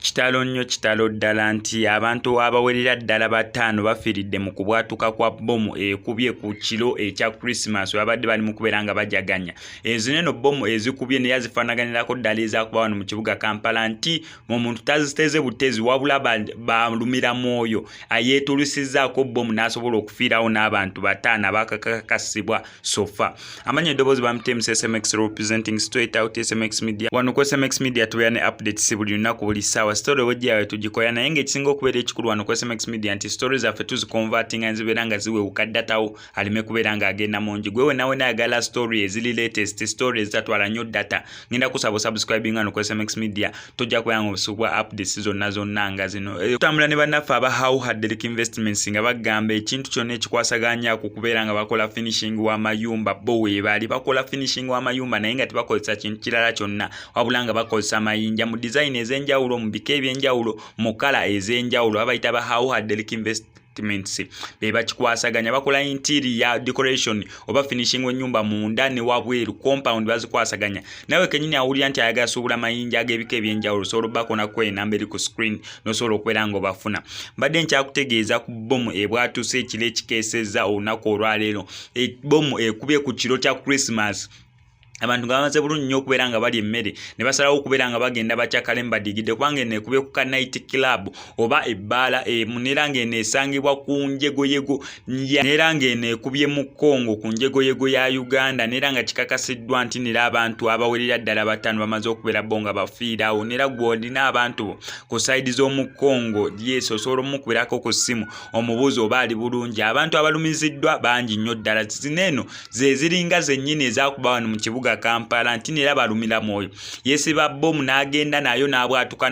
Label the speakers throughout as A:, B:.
A: Kitalo ddala nti abantu abawerera ddala bataano bafiiridde mu kubwatuka kwa bbomu ekubye ku kiro ekya Christmas abadde bali mu kubeera nga bajaganya. Ezo neno bbomu ezikubye ne yazifaanaganirako ddala ezakuba wano mu kibuga Kampala nti omuntu taziteze butezi wabula balumira mwoyo ayeetulusizzaako bbomu n'asobola okufiirawo n'abantu bataano abakakasibwa sofa. Amannya eddoboozi bamutemu SMX representing straight out SMX Media. Wano ku SMX Media tubeera ne updates buli lunaku buli ssaawa. Story wejja yawe tugikoya naye ng'ekisinga okubeera ekikulu wano ku SMX Media nti story zaffe tuziconvertinga nzibeera nga ziwewuka datawo aleme kubeera ng'agenda mungi. Gwe wenawe nayagala story eziri latest story ezitatwala nnyo data ngenda kusaba subscribing wano ku SMX Media tojja kubeera ng'osubwa updates zonna nga zino. Tutambula ne bannaffe aba Howard Derrick Investments nga bagamba ekintu kyonna ekikwasaganya ku kubeera nga bakola finishing w'amayumba bo weebali bakola finishing w'amayumba naye nga tebakozesa kintu kirala kyonna wabula nga bakozesa mayinja mu design ez'enjawulo mu bika ebyenjawulo mu kala ez'enjawulo abayita ba Howard Derrick Investments be bakikwasaganya bakola interior decoration oba finishing w'ennyumba munda ne wabweru compound bazikwasaganya. Nawe kenyini awulira nti ayagala suubula mayinja ag'ebika ebyenjawulo osobola obbako enamba eri ku screen n'osobola okubeera ng'obafuna. Mbadde nkyakutegeeza ku bbomu ebwatuse ekiro ekikeesezza olunaku olwaleero. Bbomu ekubye ku kiro kya Christmas. Abantu bamaze bulungi nnyo okubeera nga bali emmere ne basalawo okubeera nga bagenda bakyakale mbadigidde kubanga eno ekubye ku ka night club oba ebbaala neera ng'eno esangibwa ku njegoyego neera ng'eno ekubye mu Congo ku njegoyego ya Uganda neera nga kikakasiddwa nti neera abantu abawerera ddala bataano bamaze okubeera bo nga bafiirawo neera gw'olina abantu ku side z'omu Congo yes osobola omukubirako ku ssimu omubuuzi oba ali bulungi. Abantu abalumiziddwa bangi nnyo ddala zineeno ze ziringa zennyini ezaakuba wano mu kibuga Kampala nti neera balumira mwoyo yesiba bbomu n'agenda nayo n'abwatuka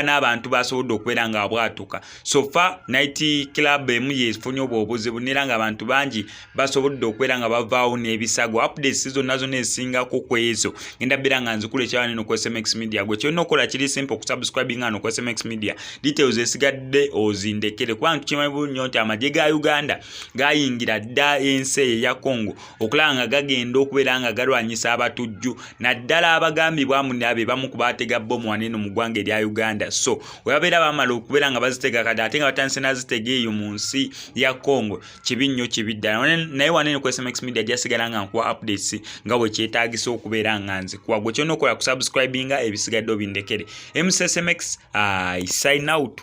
A: n'abantu basobodde okubeera nga abwatuka. Sofa night club emu yefunye obwo obuzibu neera nga abantu bangi basobodde okubeera nga bavaawo n'ebisago. Updates zonna ezisingako ku ezo ngenda beera nga nzikula ekyawa neno ku SMX Media. Gwe kyonna okola kiri simple okusubscribing ano ku SMX Media. Details esigadde ozindekere kubanga tukimanyi bulungi nnyo nti amagye ga Uganda gayingira dda ensi eya Congo okulaba nga gagenda okubeera nga galwanyisa abatujju naddala abagambibwa munabe bamu kubatega bbomu waneno mu ggwanga erya Uganda. So webabeera bamala okubeera nga bazitega kati ate nga batandise nazitega eyo mu nsi ya Congo kibi nnyo kibi ddala naye waneno ku SMX Media gyasigala nga nkuwa updates nga bwe kyetaagisa okubeera nga nzikuwa. Gwe kyonna okola kusubscribinga ebisigadde obindekere. SMX I sign out.